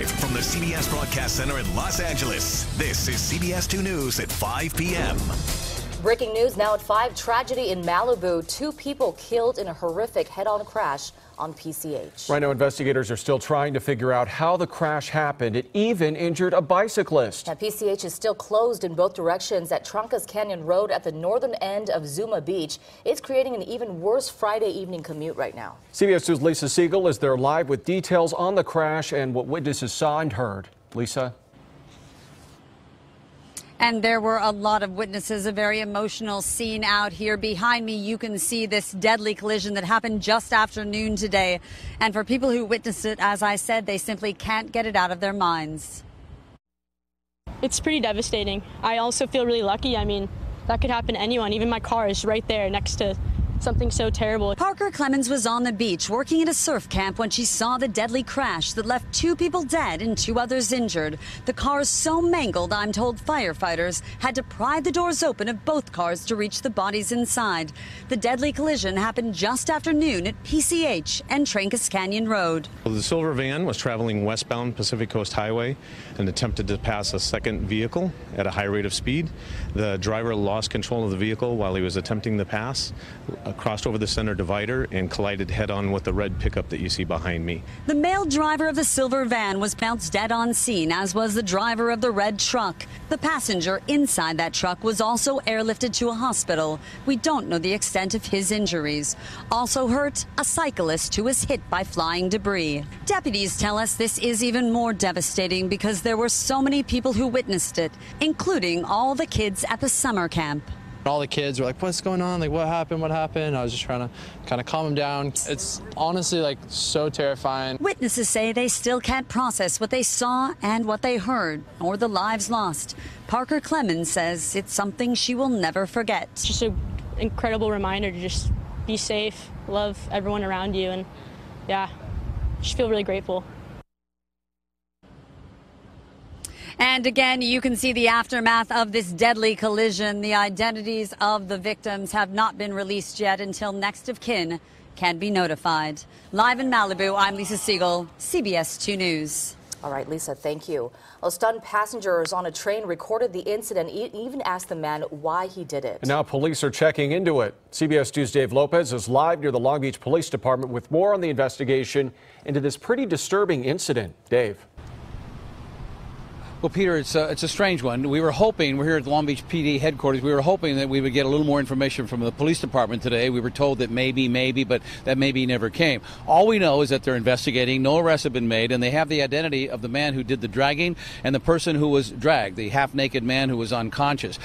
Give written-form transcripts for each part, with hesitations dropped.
Live from the CBS Broadcast Center in Los Angeles, this is CBS2 News at 5 p.m. Breaking news now at 5. Tragedy in Malibu. 2 people killed in a horrific head-on crash on PCH. Right now, investigators are still trying to figure out how the crash happened. It even injured a bicyclist. Now, PCH is still closed in both directions at Trancas Canyon Road at the northern end of Zuma Beach. It's creating an even worse Friday evening commute right now. CBS 2's Lisa Siegel is there live with details on the crash and what witnesses saw and heard. Lisa? And there were a lot of witnesses, a very emotional scene out here. Behind me, you can see this deadly collision that happened just after noon today. And for people who witnessed it, as I said, they simply can't get it out of their minds. It's pretty devastating. I also feel really lucky. I mean, that could happen to anyone. Even my car is right there next to something so terrible. Parker Clemens was on the beach working at a surf camp when she saw the deadly crash that left 2 people dead and 2 others injured. The cars so mangled, I'm told firefighters had to pry the doors open of both cars to reach the bodies inside. The deadly collision happened just after noon at PCH and Trancas Canyon Road. The silver van was traveling westbound Pacific Coast Highway and attempted to pass a second vehicle at a high rate of speed. The driver lost control of the vehicle while he was attempting the pass, crossed over the center divider and collided head-on with the red pickup that you see behind me. The male driver of the silver van was pronounced dead on scene, as was the driver of the red truck. The passenger inside that truck was also airlifted to a hospital. We don't know the extent of his injuries. Also hurt, a cyclist who was hit by flying debris. Deputies tell us this is even more devastating because there were so many people who witnessed it, including all the kids at the summer camp. All the kids were like, what's going on? Like, what happened? I was just trying to kind of calm them down. It's honestly like so terrifying. Witnesses say they still can't process what they saw and what they heard, or the lives lost. Parker Clemens says it's something she will never forget. It's just an incredible reminder to just be safe, love everyone around you, and yeah, just feel really grateful. And again, you can see the aftermath of this deadly collision. The identities of the victims have not been released yet until next of kin can be notified. Live in Malibu, I'm Lisa Siegel, CBS 2 News. All right, Lisa, thank you. Well, stunned passengers on a train recorded the incident, even asked the man why he did it. And now police are checking into it. CBS 2's Dave Lopez is live near the Long Beach Police Department with more on the investigation into this pretty disturbing incident. Dave. Well, Peter, it's a strange one. We're here at the Long Beach PD headquarters. We were hoping that we would get a little more information from the police department today. We were told that maybe, but that maybe never came. All we know is that they're investigating. No arrests have been made, and they have the identity of the man who did the dragging and the person who was dragged, the half-naked man who was unconscious.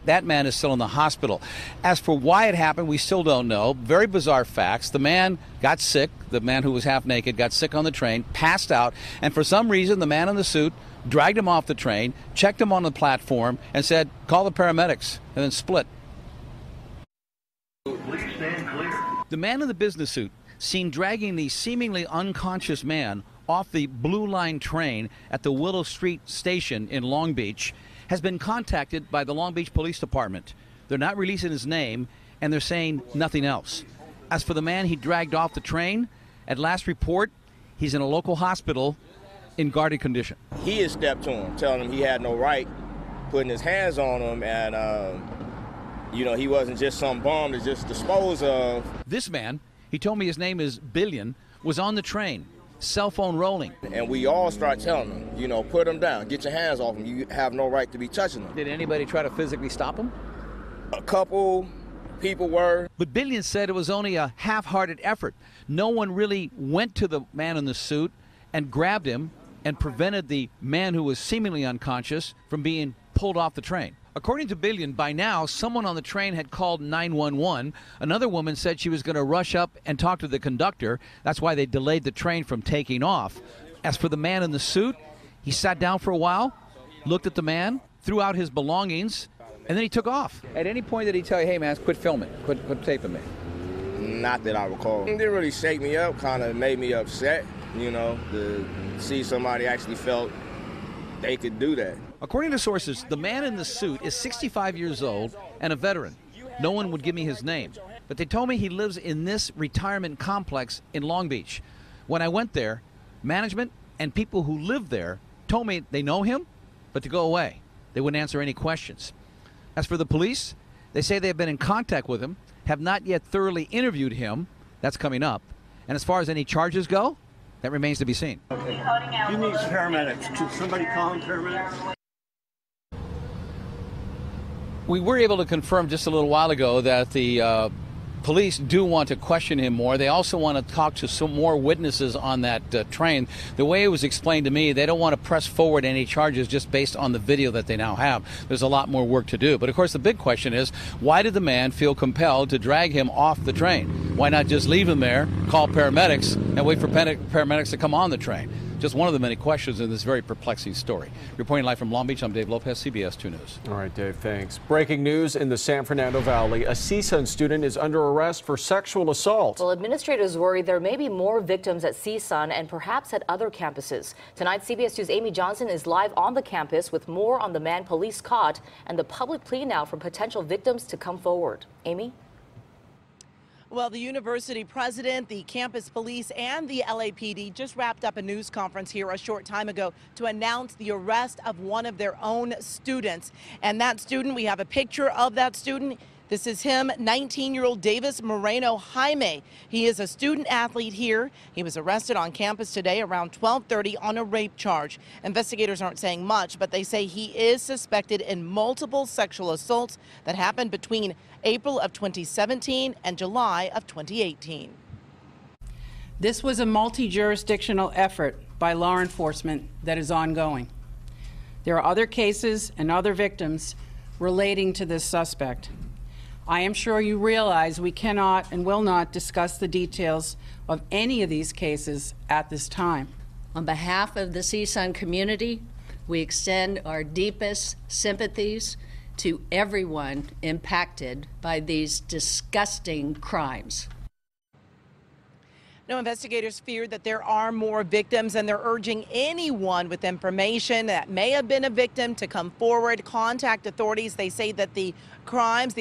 That man is still in the hospital. As for why it happened, we still don't know. Very bizarre facts. The man got sick. The man who was half-naked got sick on the train, passed out, and for some reason, the man in the suit dragged him off the train, checked him on the platform, and said, call the paramedics, and then split. Please stand clear. The man in the business suit, seen dragging the seemingly unconscious man off the Blue Line train at the Willow Street station in Long Beach, has been contacted by the Long Beach Police Department. They're not releasing his name, and they're saying nothing else. As for the man he dragged off the train, at last report, he's in a local hospital in guarded condition. He had stepped to him, telling him he had no right, putting his hands on him, and, he wasn't just some bum to just dispose of. This man, he told me his name is Billion, was on the train, cell phone rolling. And we all start telling him, put him down, get your hands off him, you have no right to be touching him. Did anybody try to physically stop him? A couple people were. But Billion said it was only a half-hearted effort. No one really went to the man in the suit and grabbed him and prevented the man who was seemingly unconscious from being pulled off the train. According to Billion, by now, someone on the train had called 911. Another woman said she was going to rush up and talk to the conductor. That's why they delayed the train from taking off. As for the man in the suit, he sat down for a while, looked at the man, threw out his belongings, and then he took off. At any point did he tell you, hey, man, quit filming, quit taping me? Not that I recall. It didn't really shake me up, kind of made me upset, to see somebody actually felt they could do that. According to sources, the man in the suit is 65 years old and a veteran. No one would give me his name, but they told me he lives in this retirement complex in Long Beach. When I went there, management And people who live there told me they know him, but to go away. They wouldn't answer any questions. As for the police, they say they have been in contact with him, have not yet thoroughly interviewed him. That's coming up. And as far as any charges go, that remains to be seen. Okay. You need paramedics. Can somebody call in paramedics? We were able to confirm just a little while ago that the police do want to question him more. They also want to talk to some more witnesses on that train. The way it was explained to me, they don't want to press forward any charges just based on the video that they now have. There's a lot more work to do. But of course, the big question is, why did the man feel compelled to drag him off the train? Why not just leave him there, call paramedics, and wait for paramedics to come on the train? Just one of the many questions in this very perplexing story. Reporting live from Long Beach, I'm Dave Lopez, CBS 2 News. All right, Dave, thanks. Breaking news in the San Fernando Valley. A CSUN student is under arrest for sexual assault. Well, administrators worry there may be more victims at CSUN and perhaps at other campuses. Tonight, CBS 2's Amy Johnson is live on the campus with more on the man police caught and the public plea now for potential victims to come forward. Amy? Well, the university president, the campus police, and the LAPD just wrapped up a news conference here a short time ago to announce the arrest of one of their own students. And that student, we have a picture of that student. This is him, 19-year-old Davis Moreno Jaime. He is a student athlete here. He was arrested on campus today around 12:30 on a rape charge. Investigators aren't saying much, but they say he is suspected in multiple sexual assaults that happened between April of 2017 and July of 2018. This was a multi-jurisdictional effort by law enforcement that is ongoing. There are other cases and other victims relating to this suspect. I am sure you realize we cannot and will not discuss the details of any of these cases at this time. On behalf of the CSUN community, we extend our deepest sympathies to everyone impacted by these disgusting crimes. No, investigators fear that there are more victims, and they're urging anyone with information that may have been a victim to come forward, contact authorities. They say that the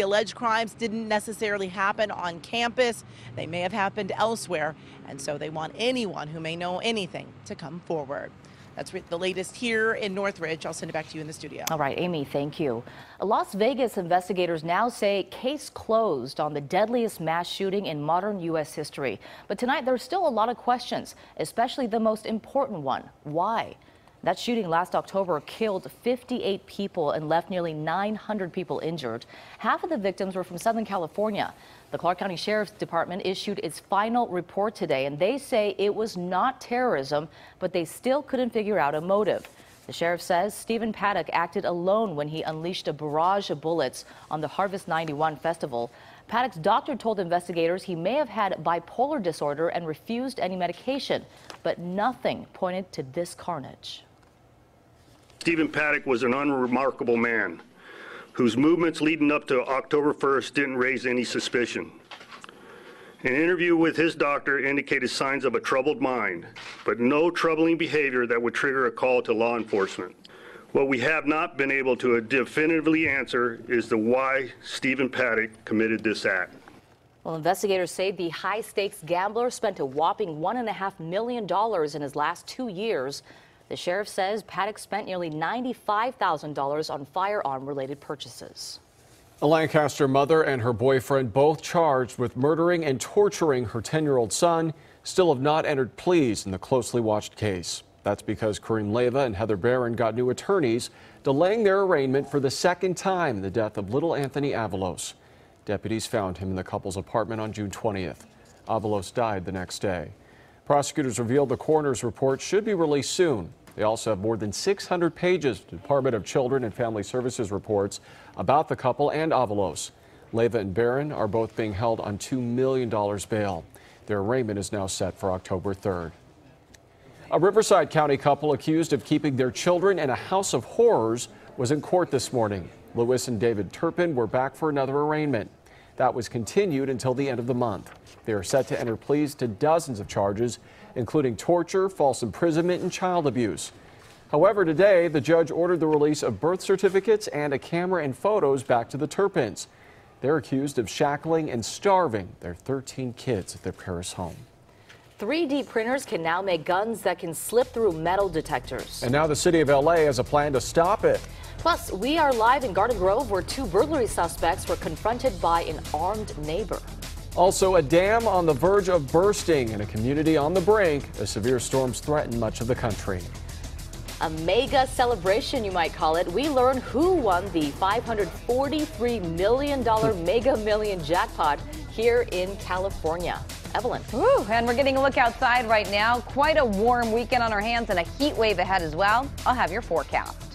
alleged crimes didn't necessarily happen on campus. They may have happened elsewhere, and so they want anyone who may know anything to come forward. That's the latest here in Northridge. I'll send it back to you in the studio. All right, Amy, thank you. Las Vegas investigators now say case closed on the deadliest mass shooting in modern U.S. history. But tonight, there's still a lot of questions, especially the most important one. Why? That shooting last October killed 58 people and left nearly 900 people injured. Half of the victims were from Southern California. The Clark County Sheriff's Department issued its final report today, and they say it was not terrorism, but they still couldn't figure out a motive. The sheriff says Stephen Paddock acted alone when he unleashed a barrage of bullets on the Harvest 91 festival. Paddock's doctor told investigators he may have had bipolar disorder and refused any medication, but nothing pointed to this carnage. Stephen Paddock was an unremarkable man whose movements leading up to October 1st didn't raise any suspicion. An interview with his doctor indicated signs of a troubled mind, but no troubling behavior that would trigger a call to law enforcement. What we have not been able to definitively answer is the why Stephen Paddock committed this act. Well, investigators say the high-stakes gambler spent a whopping $1.5 million in his last 2 years. The sheriff says Paddock spent nearly $95,000 on firearm-related purchases. A Lancaster mother and her boyfriend, both charged with murdering and torturing her 10-year-old son, still have not entered pleas in the closely watched case. That's because Kareem Leyva and Heather Barron got new attorneys, delaying their arraignment for the second time in the death of little Anthony Avalos. Deputies found him in the couple's apartment on June 20th. Avalos died the next day. Prosecutors revealed the coroner's report should be released soon. They also have more than 600 pages of Department of Children and Family Services reports about the couple and Avalos. Leyva and Barron are both being held on $2 million bail. Their arraignment is now set for October 3rd. A Riverside County couple accused of keeping their children in a house of horrors was in court this morning. Lewis and David Turpin were back for another arraignment. That was continued until the end of the month. They are set to enter pleas to dozens of charges, including torture, false imprisonment, and child abuse. However, today, the judge ordered the release of birth certificates and a camera and photos back to the Turpins. They're accused of shackling and starving their 13 kids at their Paris home. 3D printers can now make guns that can slip through metal detectors. And now the city of LA has a plan to stop it. Plus, we are live in Garden Grove where 2 burglary suspects were confronted by an armed neighbor. Also, a dam on the verge of bursting in a community on the brink as severe storms threaten much of the country. A mega celebration, you might call it. We learn who won the $543 million Mega Million jackpot here in California. Evelyn. Ooh, and we're getting a look outside right now. Quite a warm weekend on our hands and a heat wave ahead as well. I'll have your forecast.